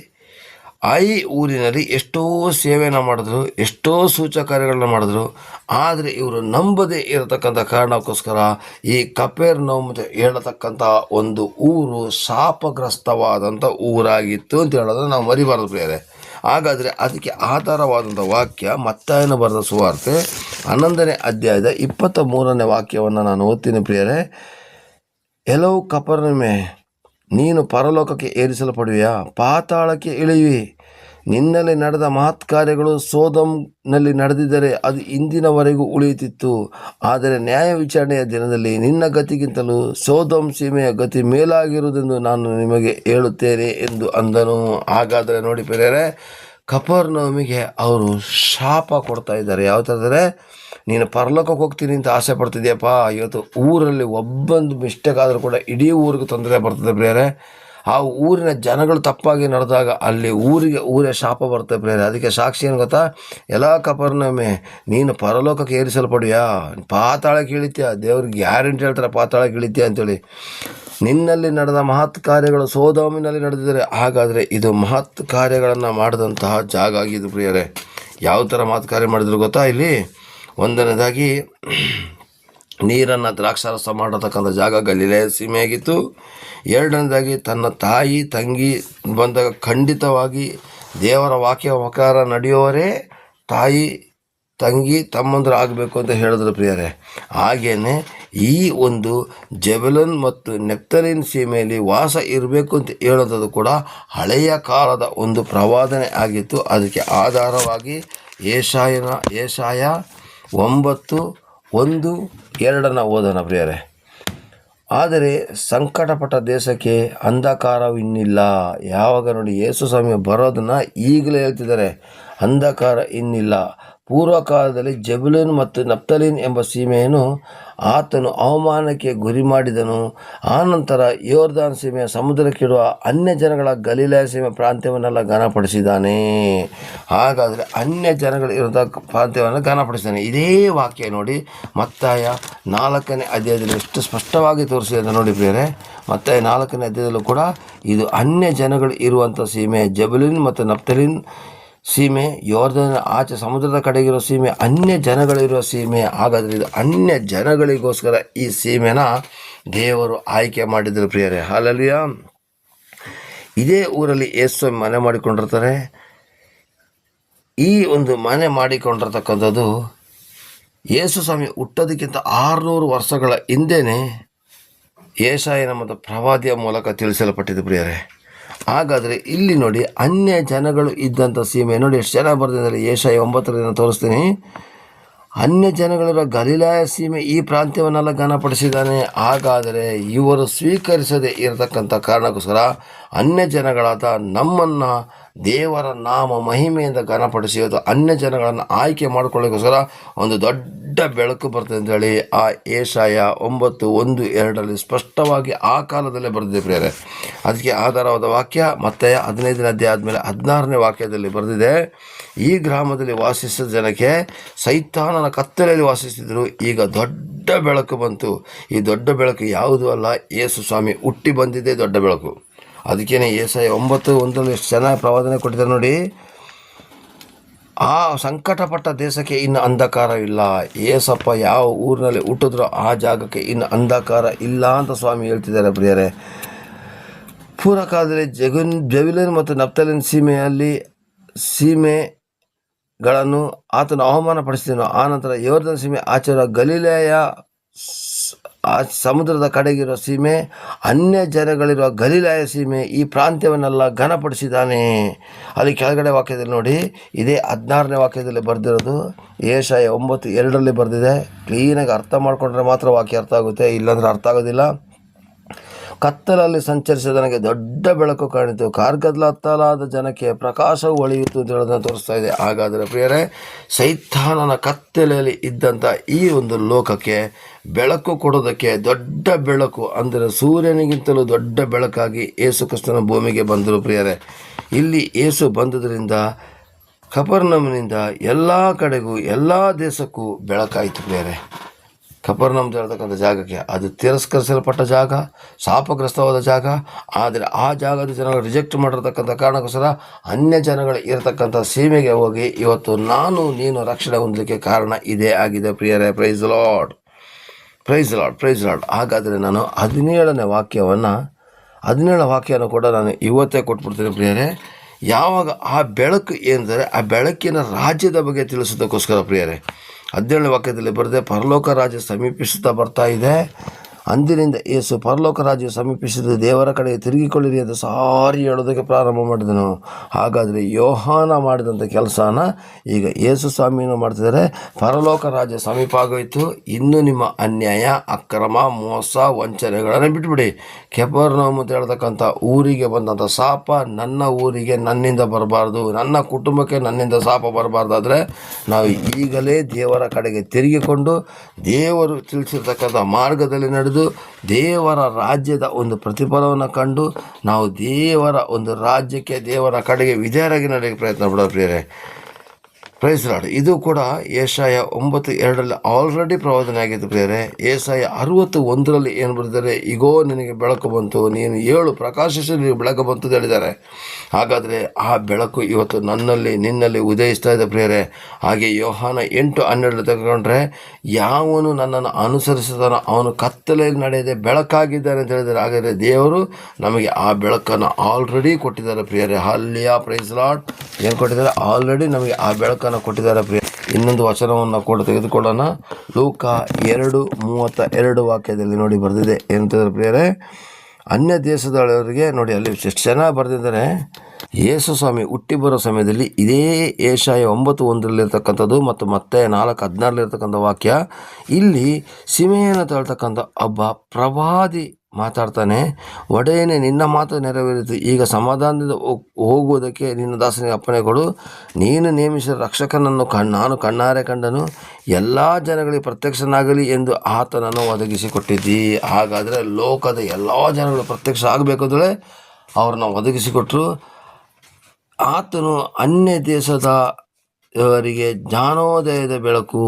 ಈ ಊರಿನಲ್ಲಿ ಎಷ್ಟೋ ಸೇವೆಯನ್ನು ಮಾಡಿದ್ರು, ಎಷ್ಟೋ ಸೂಚಕ ಮಾಡಿದ್ರು. ಆದರೆ ಇವರು ನಂಬದೇ ಇರತಕ್ಕಂಥ ಕಾರಣಕ್ಕೋಸ್ಕರ ಈ ಕಪೆರ್ನೌಮ್ ಹೇಳತಕ್ಕಂಥ ಒಂದು ಊರು ಶಾಪಗ್ರಸ್ತವಾದಂಥ ಊರಾಗಿತ್ತು ಅಂತ ಹೇಳೋದನ್ನು ನಾವು ಮರಿಬಾರದು ಪ್ರಿಯರೇ. ಹಾಗಾದರೆ ಅದಕ್ಕೆ ಆಧಾರವಾದಂಥ ವಾಕ್ಯ ಮತ್ತಾಯನ ಬರೆದ ಸುವಾರ್ತೆ 11ನೇ ಅಧ್ಯಾಯದ 23ನೇ ವಾಕ್ಯವನ್ನು ನಾನು ಓದ್ತೀನಿ ಪ್ರಿಯರೇ. ಎಲೋ ಕಪೆರ್ನೌಮೇ, ನೀನು ಪರಲೋಕಕ್ಕೆ ಏರಿಸಲ್ಪಡುವೆಯಾ, ಪಾತಾಳಕ್ಕೆ ಇಳಿಯುವಿ. ನಿನ್ನಲ್ಲಿ ನಡೆದ ಮಹತ್ ಕಾರ್ಯಗಳು ಸೋದೋಮ್ನಲ್ಲಿ ನಡೆದಿದ್ದರೆ ಅದು ಇಂದಿನವರೆಗೂ ಉಳಿಯುತ್ತಿತ್ತು. ಆದರೆ ನ್ಯಾಯ ವಿಚಾರಣೆಯ ದಿನದಲ್ಲಿ ನಿನ್ನ ಗತಿಗಿಂತಲೂ ಸೋದೋಮ್ ಸೀಮೆಯ ಗತಿ ಮೇಲಾಗಿರುವುದೆಂದು ನಾನು ನಿಮಗೆ ಹೇಳುತ್ತೇನೆ ಎಂದು ಅಂದನು. ಹಾಗಾದರೆ ನೋಡಿ ಪ್ರಿಯರೇ, ಕಪೆರ್ನೌಮಿಗೆ ಅವರು ಶಾಪ ಕೊಡ್ತಾ ಇದ್ದಾರೆ. ಯಾವ ಥರ? ನೀನು ಪರಲೋಕಕ್ಕೆ ಹೋಗ್ತೀನಿ ಅಂತ ಆಸೆ ಪಡ್ತಿದ್ಯಪ್ಪ, ಇವತ್ತು ಊರಲ್ಲಿ ಒಬ್ಬೊಂದು ಮಿಸ್ಟೇಕ್ ಆದರೂ ಕೂಡ ಇಡೀ ಊರಿಗೆ ತೊಂದರೆ ಬರ್ತದೆ ಪ್ರಿಯರೇ. ಆ ಊರಿನ ಜನಗಳು ತಪ್ಪಾಗಿ ನಡೆದಾಗ ಅಲ್ಲಿ ಊರೇ ಶಾಪ ಬರ್ತದೆ ಪ್ರಿಯರೇ. ಅದಕ್ಕೆ ಸಾಕ್ಷಿ ಏನು ಗೊತ್ತಾ? ಎಲ್ಲ ಕಪೆರ್ನೌಮೇ, ನೀನು ಪರಲೋಕಕ್ಕೆ ಏರಿಸಲ್ಪಡುವೆಯಾ, ಪಾತಾಳಕ್ಕೆ ಇಳಿತೀಯ. ದೇವ್ರಿಗೆ ಗ್ಯಾರಂಟಿ ಹೇಳ್ತಾರೆ ಪಾತಾಳಕ್ಕೆ ಇಳಿತೀಯ ಅಂತೇಳಿ. ನಿನ್ನಲ್ಲಿ ನಡೆದ ಮಹತ್ ಕಾರ್ಯಗಳು ಸೋದೋಮಿನಲ್ಲಿ ನಡೆದಿದ್ದಾರೆ. ಹಾಗಾದರೆ ಇದು ಮಹತ್ ಕಾರ್ಯಗಳನ್ನು ಮಾಡಿದಂತಹ ಜಾಗ ಆಗಿದ್ದು ಪ್ರಿಯರೇ. ಯಾವ ಥರ ಮಹತ್ ಕಾರ್ಯ ಮಾಡಿದ್ರು ಗೊತ್ತಾ? ಇಲ್ಲಿ ಒಂದನೇದಾಗಿ ನೀರನ್ನು ದ್ರಾಕ್ಷಾರಸ ಮಾಡತಕ್ಕಂಥ ಜಾಗ ಗಲಿಲಾಯ ಸೀಮೆಯಾಗಿತ್ತು. ಎರಡನೇದಾಗಿ ತನ್ನ ತಾಯಿ ತಂಗಿ ಬಂದಾಗ ಖಂಡಿತವಾಗಿ ದೇವರ ವಾಕ್ಯ ಪ್ರಕಾರ ನಡೆಯುವವರೇ ತಾಯಿ ತಂಗಿ ತಮ್ಮಂದರು ಆಗಬೇಕು ಅಂತ ಹೇಳಿದ್ರು ಪ್ರಿಯರೇ. ಹಾಗೆಯೇ ಈ ಒಂದು ಜೆಬುಲೂನ್ ಮತ್ತು ನೆಫ್ತಾಲಿಮ್ ಸೀಮೆಯಲ್ಲಿ ವಾಸ ಇರಬೇಕು ಅಂತ ಹೇಳೋದು ಕೂಡ ಹಳೆಯ ಕಾಲದ ಒಂದು ಪ್ರವಾದನೆ ಆಗಿತ್ತು. ಅದಕ್ಕೆ ಆಧಾರವಾಗಿ ಏಷಾಯ 9:1-2 ಓದೋಣ ಪ್ರಿಯರೇ. ಆದರೆ ಸಂಕಟಪಟ್ಟ ದೇಶಕ್ಕೆ ಅಂಧಕಾರವಿನ್ನಿಲ್ಲ. ಯಾವಾಗ ನೋಡಿ ಯೇಸು ಸ್ವಾಮಿ ಬರೋದನ್ನು ಈಗಲೇ ಹೇಳ್ತಿದ್ದಾರೆ, ಅಂಧಕಾರ ಇನ್ನಿಲ್ಲ. ಪೂರ್ವಕಾಲದಲ್ಲಿ ಜೆಬುಲೂನ್ ಮತ್ತು ನಫ್ತಾಲಿಮ್ ಎಂಬ ಸೀಮೆಯನ್ನು ಆತನು ಅವಮಾನಕ್ಕೆ ಗುರಿ ಮಾಡಿದನು. ಆನಂತರ ಯೋರ್ದಾನ್ ಸೀಮೆಯ ಸಮುದ್ರಕ್ಕಿಡುವ ಅನ್ಯ ಜನಗಳ ಗಲಿಲಾಯ ಸೀಮೆ ಪ್ರಾಂತ್ಯವನ್ನೆಲ್ಲ ಘನಪಡಿಸಿದ್ದಾನೆ. ಹಾಗಾದರೆ ಅನ್ಯ ಜನಗಳು ಇರೋದ ಪ್ರಾಂತ್ಯವನ್ನು ಘನಪಡಿಸಿದ್ದಾನೆ. ಇದೇ ವಾಕ್ಯ ನೋಡಿ ಮತ್ತಾಯ 4ನೇ ಅಧ್ಯಾಯದಲ್ಲಿ ಎಷ್ಟು ಸ್ಪಷ್ಟವಾಗಿ ತೋರಿಸಿದೆ ನೋಡಿ ಪ್ರಿಯರೇ. ಮತ್ತಾಯ 4ನೇ ಅಧ್ಯಾಯದಲ್ಲೂ ಕೂಡ ಇದು ಅನ್ಯ ಜನಗಳು ಇರುವಂಥ ಸೀಮೆ, ಜೆಬುಲೂನ್ ಮತ್ತು ನಫ್ತಾಲಿಮ್ ಸೀಮೆ, ಯೋರ್ದಾನ್ ಆಚೆ ಸಮುದ್ರದ ಕಡೆಗಿರೋ ಸೀಮೆ, ಅನ್ಯ ಜನಗಳಿರುವ ಸೀಮೆ. ಹಾಗಾದರೆ ಇದು ಅನ್ಯ ಜನಗಳಿಗೋಸ್ಕರ ಈ ಸೀಮೆನ ದೇವರು ಆಯ್ಕೆ ಮಾಡಿದರು ಪ್ರಿಯರೇ. ಹಲ್ಲೆಲೂಯಾ. ಇದೇ ಊರಲ್ಲಿ ಯೇಸು ಮನೆ ಮಾಡಿಕೊಂಡಿರ್ತಾರೆ. ಈ ಒಂದು ಮನೆ ಮಾಡಿಕೊಂಡಿರ್ತಕ್ಕಂಥದ್ದು ಯೇಸು ಸ್ವಾಮಿ ಹುಟ್ಟೋದಕ್ಕಿಂತ 600 ವರ್ಷಗಳ ಹಿಂದೆಯೇ ಯೆಶಾಯನ ಮತ್ತು ಪ್ರವಾದಿಯ ಮೂಲಕ ತಿಳಿಸಲ್ಪಟ್ಟಿದ್ದು ಪ್ರಿಯರೇ. ಹಾಗಾದರೆ ಇಲ್ಲಿ ನೋಡಿ ಅನ್ಯ ಜನಗಳು ಇದ್ದಂಥ ಸೀಮೆ ನೋಡಿ ಎಷ್ಟು ಜನ ಬರೆದಿದ್ದಾರೆ. ಯೆಶಾಯ 9 ತೋರಿಸ್ತೀನಿ. ಅನ್ಯ ಜನಗಳಿರೋ ಗಲಿಲಾಯ ಸೀಮೆ ಈ ಪ್ರಾಂತ್ಯವನ್ನೆಲ್ಲ ಘನಪಡಿಸಿದ್ದಾನೆ. ಹಾಗಾದರೆ ಇವರು ಸ್ವೀಕರಿಸದೇ ಇರತಕ್ಕಂಥ ಕಾರಣಕ್ಕೋಸ್ಕರ ಅನ್ಯ ಜನಗಳಾದ ನಮ್ಮನ್ನು ದೇವರ ನಾಮ ಮಹಿಮೆಯಿಂದ ಘನಪಡಿಸಿದ್ದು ಅನ್ಯ ಜನಗಳನ್ನು ಆಯ್ಕೆ ಮಾಡಿಕೊಳ್ಳೋಕ್ಕೋಸ್ಕರ ಒಂದು ದೊಡ್ಡ ಬೆಳಕು ಬರ್ತದೆ ಅಂತೇಳಿ ಆ ಯೆಶಾಯ 9:1-2 ಸ್ಪಷ್ಟವಾಗಿ ಆ ಕಾಲದಲ್ಲೇ ಬರೆದಿದೆ ಪ್ರಿಯರೇ. ಅದಕ್ಕೆ ಆಧಾರವಾದ ವಾಕ್ಯ ಮತ್ತಾಯ 15ನೇ ಅಧ್ಯಾಯ ಆದಮೇಲೆ 16ನೇ ವಾಕ್ಯದಲ್ಲಿ ಬರೆದಿದೆ. ಈ ಗ್ರಾಮದಲ್ಲಿ ವಾಸಿಸಿದ ಜನಕ್ಕೆ ಸೈತಾನನ ಕತ್ತಲೆಯಲ್ಲಿ ವಾಸಿಸಿದ್ರು, ಈಗ ದೊಡ್ಡ ಬೆಳಕು ಬಂತು. ಈ ದೊಡ್ಡ ಬೆಳಕು ಯಾವುದೂ ಅಲ್ಲ, ಯೇಸು ಸ್ವಾಮಿ ಹುಟ್ಟಿ ಬಂದಿದ್ದೇ ದೊಡ್ಡ ಬೆಳಕು. ಅದಕ್ಕೇನೆ ಯೆಶಾಯ 9:1 ಎಷ್ಟು ಚೆನ್ನಾಗಿ ಪ್ರವಾದನೆ ಕೊಟ್ಟಿದ್ದಾರೆ ನೋಡಿ. ಆ ಸಂಕಟಪಟ್ಟ ದೇಶಕ್ಕೆ ಇನ್ನು ಅಂಧಕಾರವಿಲ್ಲ. ಏಸಪ್ಪ ಯಾವ ಊರಿನಲ್ಲಿ ಹುಟ್ಟಿದ್ರೋ ಆ ಜಾಗಕ್ಕೆ ಇನ್ನು ಅಂಧಕಾರ ಇಲ್ಲ ಅಂತ ಸ್ವಾಮಿ ಹೇಳ್ತಿದ್ದಾರೆ ಪ್ರಿಯರೇ. ಪೂರ್ವಕಾಲದಲ್ಲಿ ಜೆಬುಲೂನ್ ಮತ್ತು ನಫ್ತಾಲಿಮ್ ಸೀಮೆಗಳನ್ನು ಆತನು ಅವಮಾನಪಡಿಸಿದನು. ಆನಂತರ ಯೋರ್ದಾನ್ ಸೀಮೆ ಆಚೆಯ ಗಲಿಲಾಯ ಸಮುದ್ರದ ಕಡೆಗಿರುವ ಸೀಮೆ, ಅನ್ಯ ಜನಗಳಿರುವ ಗಲಿಲಾಯ ಸೀಮೆ ಈ ಪ್ರಾಂತ್ಯವನ್ನೆಲ್ಲ ಘನಪಡಿಸಿದ್ದಾನೆ. ಅಲ್ಲಿ ಕೆಳಗಡೆ ವಾಕ್ಯದಲ್ಲಿ ನೋಡಿ, ಇದೇ 16ನೇ ವಾಕ್ಯದಲ್ಲಿ ಬರೆದಿರೋದು. ಯೆಶಾಯ 9:2 ಬರೆದಿದೆ. ಕ್ಲೀನಾಗಿ ಅರ್ಥ ಮಾಡಿಕೊಂಡ್ರೆ ಮಾತ್ರ ವಾಕ್ಯ ಅರ್ಥ ಆಗುತ್ತೆ, ಇಲ್ಲಾಂದರೆ ಅರ್ಥ ಆಗೋದಿಲ್ಲ. ಕತ್ತಲಲ್ಲಿ ಸಂಚರಿಸಿದ ನನಗೆ ದೊಡ್ಡ ಬೆಳಕು ಕಾಣಿತು, ಕಾರ್ಗತ್ತಲಾದ ಜನಕ್ಕೆ ಪ್ರಕಾಶವು ಹೊಳೆಯಿತು ಅಂತ ಹೇಳೋದನ್ನು ತೋರಿಸ್ತಾ ಇದೆ. ಹಾಗಾದರೆ ಪ್ರಿಯರೇ, ಸೈತಾನನ ಕತ್ತಲೆಯಲ್ಲಿ ಇದ್ದಂಥ ಈ ಒಂದು ಲೋಕಕ್ಕೆ ಬೆಳಕು ಕೊಡೋದಕ್ಕೆ ದೊಡ್ಡ ಬೆಳಕು ಅಂದರೆ ಸೂರ್ಯನಿಗಿಂತಲೂ ದೊಡ್ಡ ಬೆಳಕಾಗಿ ಯೇಸು ಕ್ರಿಸ್ತನ ಭೂಮಿಗೆ ಬಂದರು ಪ್ರಿಯರೇ. ಇಲ್ಲಿ ಯೇಸು ಬಂದುದರಿಂದ ಕಪರ್ನೌಮಿನಿಂದ ಎಲ್ಲ ಕಡೆಗೂ ಎಲ್ಲ ದೇಶಕ್ಕೂ ಬೆಳಕಾಯಿತು ಪ್ರಿಯರೇ. ಕಪರ್ನೌಮ್ ಹೇಳ್ತಕ್ಕಂಥ ಜಾಗಕ್ಕೆ, ಅದು ತಿರಸ್ಕರಿಸಲ್ಪಟ್ಟ ಜಾಗ, ಶಾಪಗ್ರಸ್ತವಾದ ಜಾಗ. ಆದರೆ ಆ ಜಾಗದ ಜನಗಳು ರಿಜೆಕ್ಟ್ ಮಾಡಿರ್ತಕ್ಕಂಥ ಕಾರಣಕ್ಕೋಸ್ಕರ ಅನ್ಯ ಜನಗಳು ಇರತಕ್ಕಂಥ ಸೀಮೆಗೆ ಹೋಗಿ ಇವತ್ತು ನಾನು ನೀನು ರಕ್ಷಣೆ ಹೊಂದಲಿಕ್ಕೆ ಕಾರಣ ಇದೇ ಆಗಿದೆ ಪ್ರಿಯರೇ. Praise Lord, praise Lord, praise Lord. ಹಾಗಾದರೆ ನಾನು 17ನೇ ವಾಕ್ಯವನ್ನು ಕೂಡ ನಾನು ಇವತ್ತೇ ಕೊಟ್ಬಿಡ್ತೀನಿ ಪ್ರಿಯರೇ. ಯಾವಾಗ ಆ ಬೆಳಕು ಏನೆಂದರೆ ಆ ಬೆಳಕಿನ ರಾಜ್ಯದ ಬಗ್ಗೆ ತಿಳಿಸೋದಕ್ಕೋಸ್ಕರ ಪ್ರಿಯರೇ. 17ನೇ ವಾಕ್ಯದಲ್ಲಿ ಬರೆದೆ, ಪರಲೋಕ ರಾಜ್ಯ ಸಮೀಪಿಸುತ್ತಾ ಬರ್ತಾ ಇದೆ. ಅಂದಿನಿಂದ ಯೇಸು ಪರಲೋಕ ರಾಜ್ಯ ಸಮೀಪಿಸಿದ ದೇವರ ಕಡೆಗೆ ತಿರುಗಿಕೊಳ್ಳಿರಿ ಎಂದು ಸಾರಿ ಹೇಳೋದಕ್ಕೆ ಪ್ರಾರಂಭ ಮಾಡಿದನು. ಹಾಗಾದರೆ ಯೋಹಾನ ಮಾಡಿದಂಥ ಕೆಲಸನ ಈಗ ಯೇಸು ಸ್ವಾಮಿಯನ್ನು ಮಾಡ್ತಿದ್ದಾರೆ. ಪರಲೋಕ ರಾಜ್ಯ ಸಮೀಪ ಆಗೋಯ್ತು, ಇನ್ನು ನಿಮ್ಮ ಅನ್ಯಾಯ, ಅಕ್ರಮ, ಮೋಸ, ವಂಚನೆಗಳನ್ನು ಬಿಟ್ಬಿಡಿ. ಕಪೆರ್ನೌಮ್ ಅಂತ ಹೇಳ್ತಕ್ಕಂಥ ಊರಿಗೆ ಬಂದಂಥ ಶಾಪ ನನ್ನ ಊರಿಗೆ ನನ್ನಿಂದ ಬರಬಾರ್ದು, ನನ್ನ ಕುಟುಂಬಕ್ಕೆ ನನ್ನಿಂದ ಶಾಪ ಬರಬಾರ್ದಾದರೆ ನಾವು ಈಗಲೇ ದೇವರ ಕಡೆಗೆ ತಿರುಗಿಕೊಂಡು ದೇವರು ತಿಳಿಸಿರ್ತಕ್ಕಂಥ ಮಾರ್ಗದಲ್ಲಿ ನಡೆದು ದೇವರ ರಾಜ್ಯದ ಒಂದು ಪ್ರತಿಫಲವನ್ನು ಕಂಡು ನಾವು ದೇವರ ಒಂದು ರಾಜ್ಯಕ್ಕೆ, ದೇವರ ಕಡೆಗೆ ವಿಧೇಯರಾಗಿ ನಡೆಯಕ್ಕೆ ಪ್ರಯತ್ನ ಪಡೋದು ಪ್ರಿಯರೇ. Praise Lord. ಇದು ಕೂಡ ಯೆಶಾಯ 9:2 ಆಲ್ರೆಡಿ ಪ್ರವಾದನೆ ಆಗಿತ್ತು ಪ್ರಿಯರೇ. ಯೆಶಾಯ 61 ಏನು ಬರೆದಿದ್ದಾರೆ, ಇಗೋ ನಿನಗೆ ಬೆಳಕು ಬಂತು, ನೀನು ಏಳು ಪ್ರಕಾಶಿಸಿ ನಿನಗೆ ಬೆಳಕು ಬಂತು ಅಂತ ಹೇಳಿದ್ದಾರೆ. ಹಾಗಾದರೆ ಆ ಬೆಳಕು ಇವತ್ತು ನನ್ನಲ್ಲಿ ನಿನ್ನಲ್ಲಿ ಉದಯಿಸ್ತಾ ಇದೆ ಪ್ರಿಯರೇ. ಹಾಗೆ ಯೋಹಾನ 8:12 ತೆಗೆದುಕೊಂಡ್ರೆ, ಯಾವನು ನನ್ನನ್ನು ಅನುಸರಿಸಿದಾನೋ ಅವನು ಕತ್ತಲೆಯಲ್ಲಿ ನಡೆಯದೆ ಬೆಳಕಾಗಿದ್ದಾನೆ ಅಂತ ಹೇಳಿದ್ದಾರೆ. ಹಾಗಾದರೆ ದೇವರು ನಮಗೆ ಆ ಬೆಳಕನ್ನು ಆಲ್ರೆಡಿ ಕೊಟ್ಟಿದ್ದಾರೆ ಪ್ರಿಯರೇ. Hallelujah, praise Lord. ಏನು ಕೊಟ್ಟಿದ್ದಾರೆ? ಆಲ್ರೆಡಿ ನಮಗೆ ಆ ಬೆಳಕನ್ನು ಕೊಟ್ಟಿದ್ದಾರೆ ಪ್ರಿಯ. ಇನ್ನೊಂದು ವಚನವನ್ನು ಕೂಡ ತೆಗೆದುಕೊಳ್ಳೋಣ. ಲೂಕ 2:32 ವಾಕ್ಯದಲ್ಲಿ ನೋಡಿ ಬರೆದಿದೆ. ಏನಂತಂದ್ರೆ ಪ್ರಿಯರೇ, ಅನ್ಯ ದೇಶದವರಿಗೆ ನೋಡಿ ಅಲ್ಲಿ ಎಷ್ಟು ಚೆನ್ನಾಗಿ ಬರೆದಿದ್ದಾರೆ. ಯೇಸು ಸ್ವಾಮಿ ಹುಟ್ಟಿ ಬರೋ ಸಮಯದಲ್ಲಿ ಇದೇ ಯೆಶಾಯ 9:1 ಮತ್ತು ಮತ್ತೆ 4:16 ವಾಕ್ಯ. ಇಲ್ಲಿ ಸಿಮೆಯನ ಹೇಳ್ತಕ್ಕಂಥ ಒಬ್ಬ ಪ್ರವಾದಿ ಮಾತಾಡ್ತಾನೆ. ಒಡೆಯನೇ, ನಿನ್ನ ಮಾತು ನೆರವೇರಿತು, ಈಗ ಸಮಾಧಾನದಿಂದ ಹೋಗುವುದಕ್ಕೆ ನಿನ್ನ ದಾಸನಿಗೆ ಅಪ್ಪಣೆ ಕೊಡು. ನೀನು ನೇಮಿಸಿದ ರಕ್ಷಕನನ್ನು ನಾನು ಕಣ್ಣಾರೆ ಕಂಡನು, ಎಲ್ಲ ಜನಗಳಿಗೆ ಪ್ರತ್ಯಕ್ಷನಾಗಲಿ ಎಂದು ಆತನನ್ನು ಒದಗಿಸಿಕೊಟ್ಟಿದ್ದಿ. ಹಾಗಾದರೆ ಲೋಕದ ಎಲ್ಲ ಜನಗಳು ಪ್ರತ್ಯಕ್ಷ ಆಗಬೇಕು ಅಂದರೆ ಅವ್ರನ್ನ ಒದಗಿಸಿಕೊಟ್ರು. ಆತನು ಅನ್ಯ ದೇಶದವರಿಗೆ ಜ್ಞಾನೋದಯದ ಬೆಳಕು,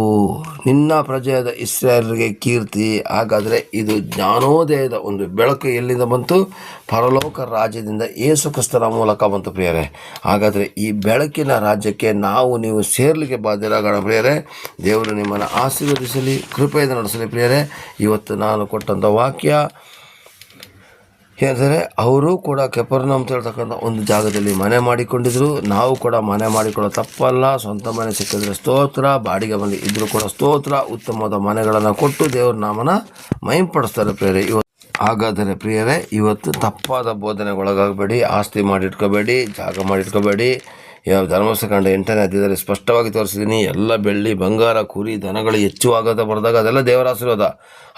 ನಿನ್ನ ಪ್ರಜೆಯಾದ ಇಸ್ರಾಯೇಲರಿಗೆ ಕೀರ್ತಿ. ಹಾಗಾದರೆ ಇದು ಜ್ಞಾನೋದಯದ ಒಂದು ಬೆಳಕು ಎಲ್ಲಿಂದ ಬಂತು? ಪರಲೋಕ ರಾಜ್ಯದಿಂದ ಯೇಸು ಕ್ರಿಸ್ತನ ಮೂಲಕ ಬಂತು ಪ್ರಿಯರೇ. ಹಾಗಾದರೆ ಈ ಬೆಳಕಿನ ರಾಜ್ಯಕ್ಕೆ ನಾವು ನೀವು ಸೇರಲಿಕ್ಕೆ ಬಾಧ್ಯರಾಗೋಣ ಪ್ರಿಯರೇ. ದೇವರು ನಿಮ್ಮನ್ನು ಆಶೀರ್ವದಿಸಲಿ, ಕೃಪೆಯಿಂದ ನಡೆಸಲಿ ಪ್ರಿಯರೇ. ಇವತ್ತು ನಾನು ಕೊಟ್ಟಂಥ ವಾಕ್ಯ ಏನಂದರೆ, ಅವರು ಕೂಡ ಕಪೆರ್ನೌಮ್ ಅಂತ ಹೇಳ್ತಕ್ಕಂಥ ಒಂದು ಜಾಗದಲ್ಲಿ ಮನೆ ಮಾಡಿಕೊಂಡಿದ್ರು. ನಾವು ಕೂಡ ಮನೆ ಮಾಡಿಕೊಳ್ಳೋ ತಪ್ಪಲ್ಲ. ಸ್ವಂತ ಮನೆ ಸಿಕ್ಕಿದ್ರೆ ಸ್ತೋತ್ರ, ಬಾಡಿಗೆ ಮನೆ ಇದ್ದರೂ ಕೂಡ ಸ್ತೋತ್ರ. ಉತ್ತಮವಾದ ಮನೆಗಳನ್ನು ಕೊಟ್ಟು ದೇವ್ರ ನಾಮನ ಮಹಿಂಪಡಿಸ್ತಾರೆ ಪ್ರಿಯರೇ. ಹಾಗಾದರೆ ಪ್ರಿಯರೇ, ಇವತ್ತು ತಪ್ಪಾದ ಬೋಧನೆಗೆ ಒಳಗಾಗಬೇಡಿ, ಆಸ್ತಿ ಮಾಡಿಟ್ಕೋಬೇಡಿ, ಜಾಗ ಮಾಡಿಟ್ಕೋಬೇಡಿ. ಯಾವ ಧರ್ಮಸ್ಥಳ ಕಂಡ 8ನೇ ಅಧ್ಯಾಯದಲ್ಲಿ ಸ್ಪಷ್ಟವಾಗಿ ತೋರಿಸಿದ್ದೀನಿ. ಎಲ್ಲ ಬೆಳ್ಳಿ, ಬಂಗಾರ, ಕುರಿ, ದನಗಳು ಹೆಚ್ಚುವಾಗದ ಬರೆದಾಗ ಅದೆಲ್ಲ ದೇವರ ಆಶೀರ್ವಾದ.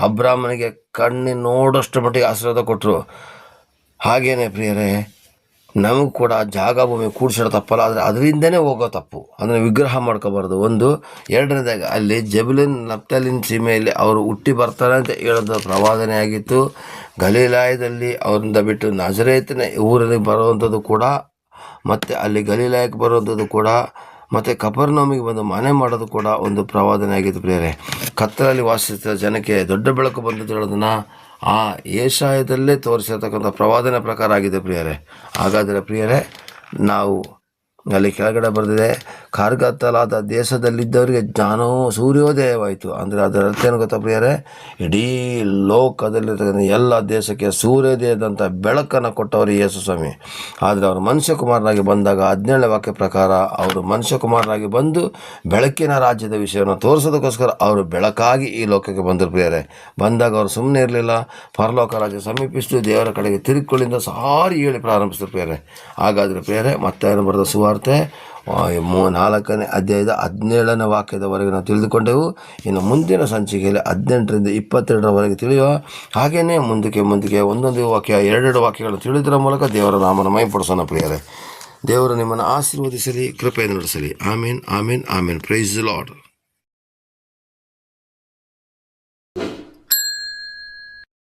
ಅಬ್ರಾಹ್ಮನಿಗೆ ಕಣ್ಣಿನ ನೋಡೋಷ್ಟು ಮಟ್ಟಿಗೆ ಆಶೀರ್ವಾದ ಕೊಟ್ಟರು. ಹಾಗೇನೆ ಪ್ರಿಯರೇ, ನಮಗೂ ಕೂಡ ಜಾಗ ಭೂಮಿ ಕೂಡಿಸಿಡೋ ತಪ್ಪಲ್ಲ, ಆದರೆ ಅದರಿಂದನೇ ಹೋಗೋ ತಪ್ಪು. ಅಂದರೆ ವಿಗ್ರಹ ಮಾಡ್ಕೋಬಾರ್ದು. ಒಂದು. ಎರಡನೇದಾಗ ಅಲ್ಲಿ ಜೆಬುಲೂನ್ ನಫ್ತಾಲಿನ ಸೀಮೆಯಲ್ಲಿ ಅವರು ಹುಟ್ಟಿ ಬರ್ತಾರೆ ಅಂತ ಹೇಳೋದು ಪ್ರವಾದನೆ ಆಗಿತ್ತು. ಗಲಿಲಾಯದಲ್ಲಿ ಅವರಿಂದ ಬಿಟ್ಟು ನಜರೇತಿನ ಊರಲ್ಲಿ ಬರುವಂಥದ್ದು ಕೂಡ, ಮತ್ತು ಅಲ್ಲಿ ಗಲಿಲಾಯಕ್ಕೆ ಬರುವಂಥದ್ದು ಕೂಡ, ಮತ್ತು ಕಪೆರ್ನೌಮಿಗೆ ಬಂದು ಮನೆ ಮಾಡೋದು ಕೂಡ ಒಂದು ಪ್ರವಾದನೆ ಆಗಿತ್ತು ಪ್ರಿಯರೇ. ಕತ್ತಲಲ್ಲಿ ವಾಸಿಸಿದ ಜನಕ್ಕೆ ದೊಡ್ಡ ಬೆಳಕು ಬಂದು ಹೇಳೋದನ್ನು ಆ ಯೆಶಾಯದಲ್ಲೇ ತೋರಿಸಿರ್ತಕ್ಕಂಥ ಪ್ರವಾದನೆ ಪ್ರಕಾರ ಆಗಿದೆ ಪ್ರಿಯರೇ. ಹಾಗಾದರೆ ಪ್ರಿಯರೇ, ನಾವು ಅಲ್ಲಿ ಕೆಳಗಡೆ ಬರೆದಿದೆ, ಕಾರ್ಗತ್ತಲಾದ ದೇಶದಲ್ಲಿದ್ದವರಿಗೆ ಜ್ಞಾನವೂ ಸೂರ್ಯೋದಯವಾಯಿತು. ಅಂದರೆ ಅದರ ಅರ್ಥ ಏನು ಗೊತ್ತಾ ಪ್ರಿಯರೇ? ಇಡೀ ಲೋಕದಲ್ಲಿರ್ತಕ್ಕಂಥ ಎಲ್ಲ ದೇಶಕ್ಕೆ ಸೂರ್ಯೋದಯದಂಥ ಬೆಳಕನ್ನು ಕೊಟ್ಟವರು ಯೇಸು ಸ್ವಾಮಿ. ಆದರೆ ಅವರು ಮನುಷ್ಯಕುಮಾರನಾಗಿ ಬಂದಾಗ 17ನೇ ವಾಕ್ಯ ಪ್ರಕಾರ ಅವರು ಮನುಷ್ಯಕುಮಾರನಾಗಿ ಬಂದು ಬೆಳಕಿನ ರಾಜ್ಯದ ವಿಷಯವನ್ನು ತೋರಿಸೋದಕ್ಕೋಸ್ಕರ ಅವರು ಬೆಳಕಾಗಿ ಈ ಲೋಕಕ್ಕೆ ಬಂದರು ಪ್ರಿಯರೇ. ಬಂದಾಗ ಅವರು ಸುಮ್ಮನೆ ಇರಲಿಲ್ಲ. ಪರಲೋಕ ರಾಜ್ಯ ಸಮೀಪಿಸಿತು, ದೇವರ ಕಡೆಗೆ ತಿರುಗಿಕೊಳ್ಳಿಂದ ಸಾರಿ ಹೇಳಿ ಪ್ರಾರಂಭಿಸಿದ್ರು ಪ್ರಿಯರೇ. ಹಾಗಾದರೆ ಪ್ರಿಯರೇ, ಮತ್ತೆ ಬರೆದ ಸುವಾರ್ತೆ ಸುವಾರ್ತೆ 4ನೇ ಅಧ್ಯಾಯದ 17ನೇ ವಾಕ್ಯದವರೆಗೆ ನಾವು ತಿಳಿದುಕೊಂಡೆವು. ಇನ್ನು ಮುಂದಿನ ಸಂಚಿಕೆಯಲ್ಲಿ 18ರಿಂದ 22ರವರೆಗೆ ತಿಳಿಯುವ. ಹಾಗೆಯೇ ಮುಂದಕ್ಕೆ ಒಂದೊಂದು ವಾಕ್ಯ 2 ವಾಕ್ಯಗಳನ್ನು ತಿಳಿದರ ಮೂಲಕ ದೇವರ ನಾಮನ ಮಹಿಮೆಪಡಿಸೋಣ ಪ್ರಿಯರೇ. ದೇವರು ನಿಮ್ಮನ್ನು ಆಶೀರ್ವದಿಸಲಿ, ಕೃಪೆಯನ್ನು ನಡೆಸಲಿ. Amen, amen, amen. Praise the lord.